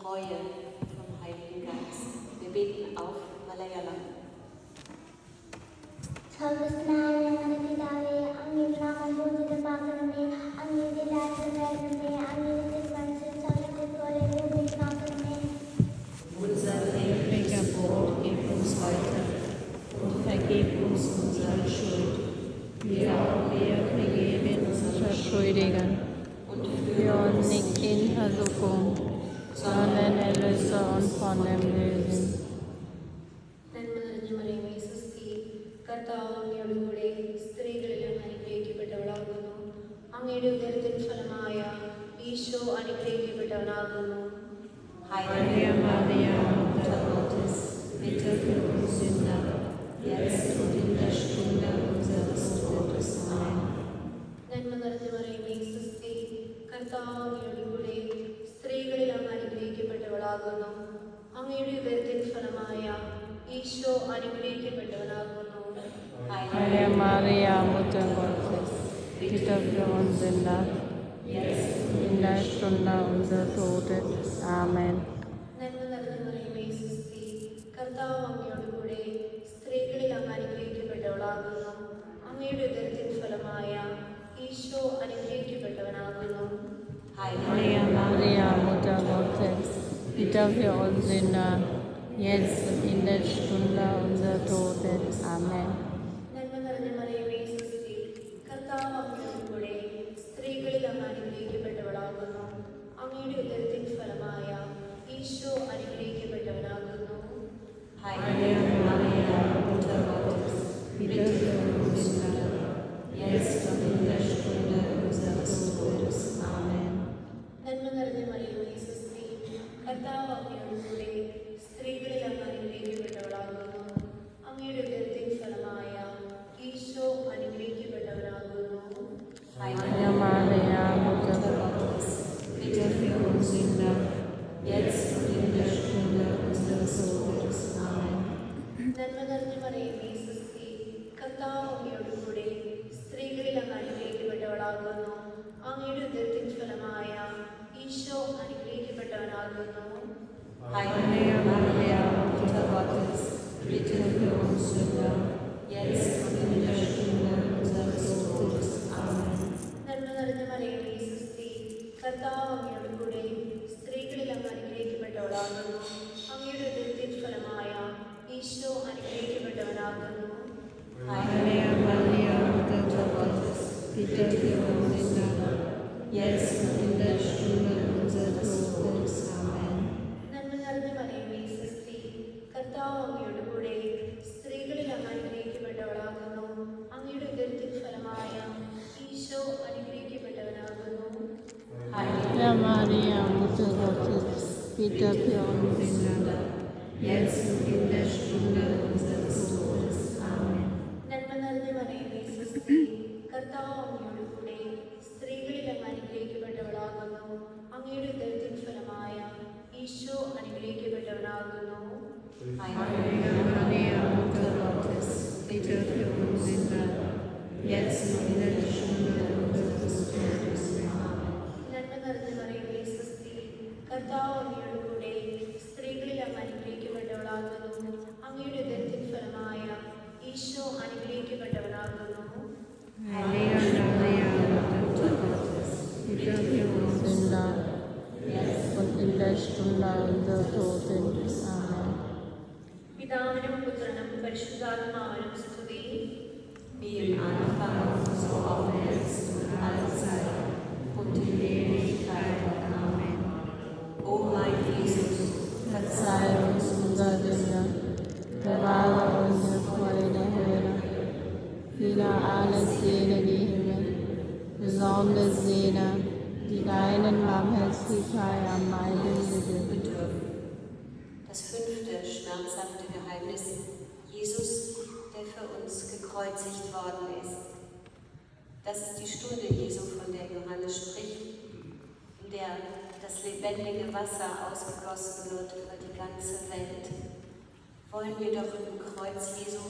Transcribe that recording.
Treue vom Heiligen Geist. Wir beten auf Malayalam. സർവ്വസ്നായ ഞങ്ങളുടെ പിതാവേ, അങ്ങയുടെ നാമം പൂജിതമാകണമേ, അങ്ങയുടെ രാജ്യം വരണമേ, അങ്ങയുടെ തിരുമനസ്സ് സ്വർഗ്ഗത്തിൽ പോലെ ഭൂമിയിലുമാകണമേ. Unser tägliches Brot gib uns heute und vergib uns unsere Schuld, wie auch wir vergeben unseren Schuldigen. Und führe uns nicht in Versuchung, sondern erlöse uns von dem Bösen. നന്മ നിറഞ്ഞ മറിയമേ, സ്വസ്തി, കർത്താവ് അങ്ങയോടുകൂടെ സ്ത്രീകളിലും അനുഗ്രഹിക്കപ്പെട്ടവളാകുന്നു. അങ്ങയുടെ ഉദരത്തിൻ ഫലമായ ഈശോ അനുഗ്രഹിക്കപ്പെട്ടവനാകുന്നു. Heilige Maria, Mutter Gottes, bitte für uns Sünder, jetzt und in der Stunde unseres Todes. Amen. നന്മ നിറഞ്ഞ മറിയമേ, സ്വസ്തി, കർത്താവ് അങ്ങയോടുകൂടെ സ്ത്രീകളിൽ അങ്ങ് അനുഗ്രഹിക്കപ്പെട്ടവളാകുന്നു. അങ്ങയുടെ ഉദരത്തിൻ ഫലമായ ഈശോ അനുഗ്രഹിക്കപ്പെട്ടവനാകുന്നു. Heilige Maria, Mutter Gottes, bitte für uns Sünder, jetzt und in der Stunde unseres Todes. Amen. നന്മ നിറഞ്ഞ മറിയമേ, സ്വസ്തി, കർത്താവ് അങ്ങയോടുകൂടെ സ്ത്രീകളിൽ അങ്ങ് അനുഗ്രഹിക്കപ്പെട്ടവളാകുന്നു. അങ്ങയുടെ ഉദരത്തിൻ ഫലമായ ഈശോ അനുഗ്രഹിക്കപ്പെട്ടവനാകുന്നു. Heilige Maria, Mutter Gottes, bitte für uns Sünder, jetzt und in der Stunde unseres Todes. Amen. നന്മ നിറഞ്ഞ മറിയമേ, സ്വസ്തി, കർത്താവ് അങ്ങയോടുകൂടെ സ്ത്രീകളിൽ അങ്ങ് അനുഗ്രഹിക്കപ്പെട്ടവളാകുന്നു. അങ്ങയുടെ ഉദരത്തിൻ ഫലമായ ഈശോ അനുഗ്രഹിക്കപ്പെട്ടവനാകുന്നു. Heilige Maria, Mutter Gottes, bitte für uns Sünder, jetzt und in der Stunde unseres Todes. Amen. നന്മ നിറഞ്ഞ മറിയമേ, സ്വസ്തി, കർത്താവ് അങ്ങയോടുകൂടെ സ്ത്രീകളിൽ അങ്ങ് അനുഗ്രഹിക്കപ്പെട്ടവളാകുന്നു. അങ്ങയുടെ ഉദരത്തിൻ ഫലമായ ഈശോ അനുഗ്രഹിക്കപ്പെട്ടവനാകുന്നു. Heilige Maria, Mutter Gottes, bitte für uns Sünder, jetzt und in der Stunde unseres Todes. Amen. നന്മ നിറഞ്ഞ മറിയമേ, സ്വസ്തി, കർത്താവ് അങ്ങയോടുകൂടെ സ്ത്രീകളിൽ അങ്ങ് അനുഗ്രഹിക്കപ്പെട്ടവളാകുന്നു. അങ്ങയുടെ ഉദരത്തിൻ ഫലമായ ഈശോ അനുഗ്രഹിക്കപ്പെട്ടവനാകുന്നു. Heilige Maria, Mutter Gottes, bitte für uns Sünder, jetzt und in der Stunde unseres Todes. Amen. നന്മ നിറഞ്ഞ മറിയമേ, സ്വസ്തി, കർത്താവ് അങ്ങയോടുകൂടെ സ്ത്രീകളിൽ അങ്ങ് അനുഗ്രഹിക്കപ്പെട്ടവളാകുന്നു. അങ്ങയുടെ ഉദരത്തിൻ ഫലമായ ഈശോ അനുഗ്രഹിക്കപ്പെട്ടവനാകുന്നു. Heilige Maria, Mutter Gottes, bitte für uns Sünder, jetzt und in der Stunde unseres Todes. Amen. നന്മ നിറഞ്ഞ മറിയമേ, സ്വസ്തി, കർത്താവ് അങ്ങയോടുകൂടെ സ്ത്രീകളിൽ അങ്ങ് അനുഗ്രഹിക്കപ്പെട്ടവളാകുന്നു. അങ്ങയുടെ ഉദരത്തിൻ ഫലമായ ഈശോ അനുഗ്രഹിക്കപ്പെട്ടവനാകുന്നു. Heilige Maria, Mutter Gottes, bitte für uns Sünder, jetzt und in der Stunde unseres Todes. Amen. നന്മ നിറഞ്ഞ മറിയമേ, സ്വസ്തി, കർത്താവ് അങ്ങയോടുകൂടെ സ്ത്രീകളിൽ അങ്ങ് അനുഗ്രഹിക്കപ്പെട്ടവളാകുന്നു. അങ്ങയുടെ ഉദരത്തിൻ ഫലമായ ഈശോ അനുഗ്രഹിക്കപ്പെട്ടവനാകുന്നു. Heilige Maria, Mutter Gottes, bitte für uns Sünder, jetzt und in der Stunde unseres Todes. Amen. നന്മ നിറഞ്ഞ മറിയമേ, സ്വസ്തി, കർത്താവ് അങ്ങയോടുകൂടെ സ്ത്രീകളിൽ അങ്ങ് അനുഗ്രഹിക്കപ്പെട്ടവളാകുന്നു. അങ്ങയുടെ ഉദരത്തിൻ ഫലമായ ഈശോ അനുഗ്രഹിക്കപ്പെട്ടവനാകുന്നു. Heilige Maria, Mutter Gottes, bitte für uns Sünder, jetzt und in der Stunde unseres Todes. Amen. പിതാവിനും പുത്രനും പരിശുദ്ധാത്മാവിനും സ്തുതി. Wie im Anfang, so auch jetzt und alle Zeit und in Ewigkeit. Amen. O mein Jesus, Verzeih uns unsere Sünde, bewahre uns vor der Hölle, führe alle Seelen in die Himmel, besonders jene, die deinen Barmherzigkeit am meisten bedürfen. das 5. schmerzhafte Geheimnis: Jesus, der für uns gekreuzigt worden ist. Das ist die Stunde Jesu, von der Johannes spricht, in der das lebendige Wasser ausgegossen wird über die ganze Welt. Wollen wir doch im Kreuz Jesu